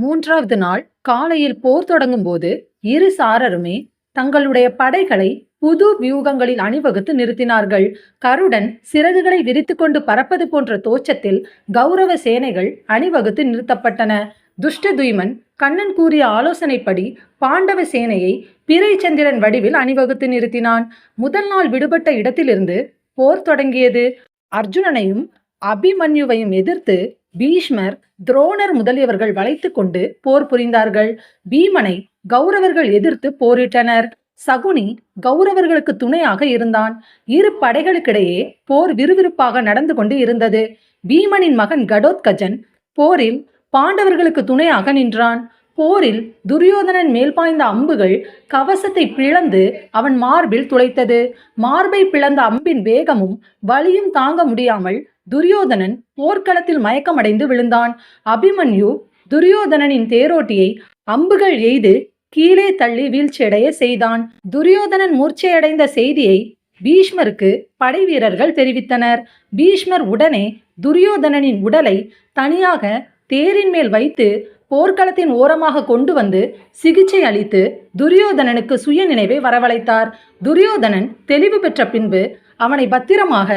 மூன்றாவது நாள் காலையில் போர் தொடங்கும் போது இரு சாரருமே தங்களுடைய படைகளை புது வியூகங்களில் அணிவகுத்து நிறுத்தினார்கள். கருடன் சிறகுகளை விரித்துக்கொண்டு பறப்பது போன்ற தோற்றத்தில் கௌரவ சேனைகள் அணிவகுத்து நிறுத்தப்பட்டன. துஷ்டதுய்மன் கண்ணன் கூறிய ஆலோசனைப்படி பாண்டவ சேனையை பிறை சந்திரன் வடிவில் அணிவகுத்து நிறுத்தினான். முதல் நாள் விடுபட்ட இடத்திலிருந்து போர் தொடங்கியது. அர்ஜுனனையும் அபிமன்யுவையும் எதிர்த்து பீஷ்மர், துரோணர் முதலியவர்கள் வளைத்து கொண்டு போர் புரிந்தார்கள். பீமனை கௌரவர்கள் எதிர்த்து போரிட்டனர். சகுனி கௌரவர்களுக்கு துணையாக இருந்தான். இரு படைகளுக்கிடையே போர் விறுவிறுப்பாக நடந்து கொண்டு இருந்தது. பீமனின் மகன் கடோத்கஜன் போரில் பாண்டவர்களுக்கு துணையாக நின்றான். போரில் துரியோதனன் மேல் பாய்ந்த அம்புகள் கவசத்தை பிளந்து அவன் மார்பில் துளைத்தது. மார்பை பிளந்த அம்பின் வேகமும் வலியும் தாங்க முடியாமல் துரியோதனன் போர்க்களத்தில் மயக்கமடைந்து விழுந்தான். அபிமன்யு துரியோதனனின் தேரோட்டியை அம்புகள் எய்து கீழே தள்ளி வீழ்ச்சியடைய செய்தான். துரியோதனன் மூர்ச்சையடைந்த செய்தியை பீஷ்மருக்கு படை வீரர்கள் தெரிவித்தனர். பீஷ்மர் உடனே துரியோதனனின் உடலை தனியாக தேரின் மேல் வைத்து போர்க்களத்தின் ஓரமாக கொண்டு வந்து சிகிச்சை அளித்து துரியோதனனுக்கு சுய நினைவை வரவழைத்தார். துரியோதனன் தெளிவு பெற்ற பின்பு அவனை பத்திரமாக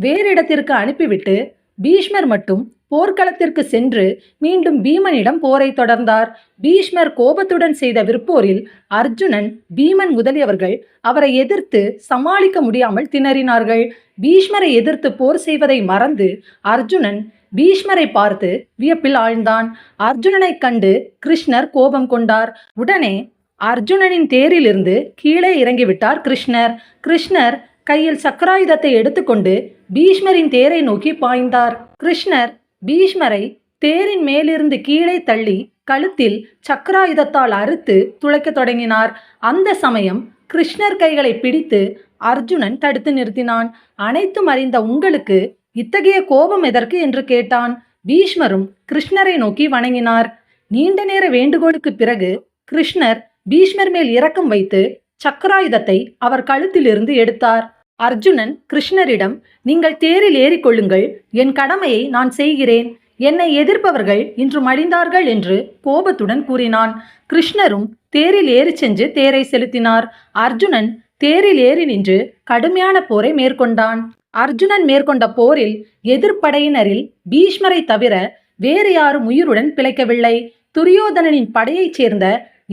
வேறு இடத்திற்கு அனுப்பிவிட்டு பீஷ்மர் மட்டும் போர்க்களத்திற்கு சென்று மீண்டும் பீமனிடம் போரை தொடர்ந்தார். பீஷ்மர் கோபத்துடன் செய்த விற்போரில் அர்ஜுனன், பீமன் முதலியவர்கள் அவரை எதிர்த்து சமாளிக்க முடியாமல் திணறினார்கள். பீஷ்மரை எதிர்த்து போர் செய்வதை மறந்து அர்ஜுனன் பீஷ்மரை பார்த்து வியப்பில் ஆழ்ந்தான். அர்ஜுனனை கண்டு கிருஷ்ணர் கோபம் கொண்டார். உடனே அர்ஜுனனின் தேரிலிருந்து கீழே இறங்கிவிட்டார் கிருஷ்ணர். கிருஷ்ணர் கையில் சக்கராயுதத்தை எடுத்துக்கொண்டு பீஷ்மரின் தேரை நோக்கி பாய்ந்தார். கிருஷ்ணர் பீஷ்மரை தேரின் மேலிருந்து கீழே தள்ளி கழுத்தில் சக்கராயுதத்தால் அறுத்து துளைக்க தொடங்கினார். அந்த சமயம் கிருஷ்ணர் கைகளை பிடித்து அர்ஜுனன் தடுத்து நிறுத்தினான். அனைத்தும் அறிந்த உங்களுக்கு இத்தகைய கோபம் எதற்கு என்று கேட்டான். பீஷ்மரும் கிருஷ்ணரை நோக்கி வணங்கினார். நீண்ட நேர வேண்டுகோளுக்கு பிறகு கிருஷ்ணர் பீஷ்மர் மேல் இரக்கம் வைத்து சக்கராயுதத்தை அவர் கழுத்திலிருந்து எடுத்தார். அர்ஜுனன் கிருஷ்ணரிடம், நீங்கள் தேரில் ஏறிக்கொள்ளுங்கள், என் கடமையை நான் செய்கிறேன், என்னை எதிர்ப்பவர்கள் இன்று மடிந்தார்கள் என்று கோபத்துடன் கூறினான். கிருஷ்ணரும் தேரில் ஏறி சென்று தேரை செலுத்தினார். அர்ஜுனன் தேரில் ஏறி நின்று கடுமையான போரை மேற்கொண்டான். அர்ஜுனன் மேற்கொண்ட போரில் எதிர்ப்படையினரில் பீஷ்மரை தவிர வேறு யாரும் உயிருடன் பிழைக்கவில்லை. துரியோதனனின் படையைச் சேர்ந்த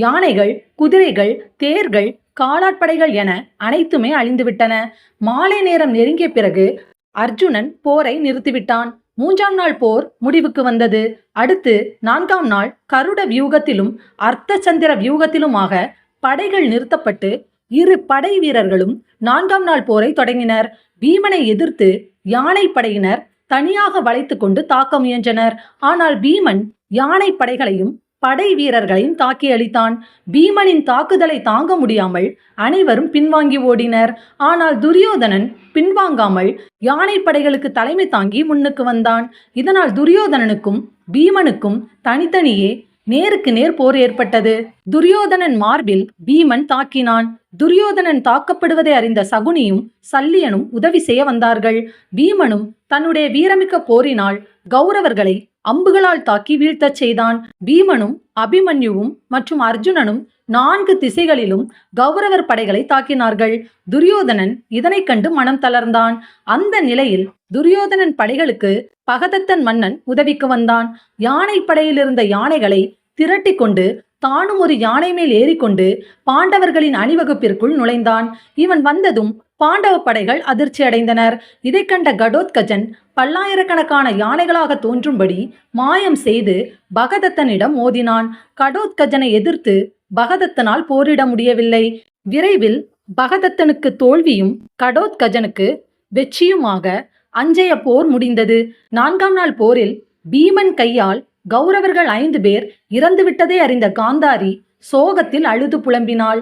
யானைகள், குதிரைகள், தேர்கள், காலாட்படைகள் என அனைத்துமே அழிந்துவிட்டன. மாலை நேரம் நெருங்கிய பிறகு அர்ஜுனன் போரை நிறுத்திவிட்டான். 3ஆம் நாள் போர் முடிவுக்கு வந்தது. அடுத்து 4ஆம் நாள் கருட வியூகத்திலும் அர்த்த சந்திர வியூகத்திலுமாக படைகள் நிறுத்தப்பட்டு இரு படை வீரர்களும் 4ஆம் நாள் போரை தொடங்கினர். பீமனை எதிர்த்து யானை படையினர் தனியாக வளைத்து கொண்டு தாக்க முயன்றனர். ஆனால் பீமன் யானை படைகளையும் படை வீரர்களையும் தாக்கி அளித்தான். பீமனின் தாக்குதலை தாங்க முடியாமல் அனைவரும் பின்வாங்கி ஓடினர். ஆனால் துரியோதனன் பின்வாங்காமல் யானை படைகளுக்கு தலைமை தாங்கி முன்னுக்கு வந்தான். இதனால் துரியோதனனுக்கும் பீமனுக்கும் தனித்தனியே நேருக்கு நேர் போர் ஏற்பட்டது. துரியோதனன் மார்பில் பீமன் தாக்கினான். துரியோதனன் தாக்கப்படுவதை அறிந்த சகுனியும் சல்லியனும் உதவி செய்ய வந்தார்கள். பீமனும் தன்னுடைய வீரமிக்க போரினால் கௌரவர்களை அம்புகளால் தாக்கி வீழ்த்தச் செய்தான். பீமனும் அபிமன்யுவும் மற்றும் அர்ஜுனனும் 4 திசைகளிலும் கௌரவர் படைகளை தாக்கினார்கள். துரியோதனன் இதனை கண்டு மனம் தளர்ந்தான். அந்த நிலையில் துரியோதனன் படைகளுக்கு பகதத்தன் மன்னன் உதவிக்கு வந்தான். யானை படையில் இருந்த யானைகளை திரட்டி கொண்டு தானும் ஒரு யானை மேல் ஏறிக்கொண்டு பாண்டவர்களின் அணிவகுப்பிற்குள் நுழைந்தான். இவன் வந்ததும் பாண்டவ படைகள் அதிர்ச்சி அடைந்தனர். இதை கண்ட கடோத்கஜன் பல்லாயிரக்கணக்கான யானைகளாக தோன்றும்படி மாயம் செய்து பகதத்தனிடம் மோதினான். கடோத்கஜனை எதிர்த்து பகதத்தனால் போரிட முடியவில்லை. விரைவில் பகதத்தனுக்கு தோல்வியும் கடோத்கஜனுக்கு வெற்றியுமாக அஞ்சைய போர் முடிந்தது. 4ஆம் நாள் போரில் பீமன் கையால் கௌரவர்கள் 5 பேர் இறந்துவிட்டதை அறிந்த காந்தாரி சோகத்தில் அழுது புலம்பினாள்.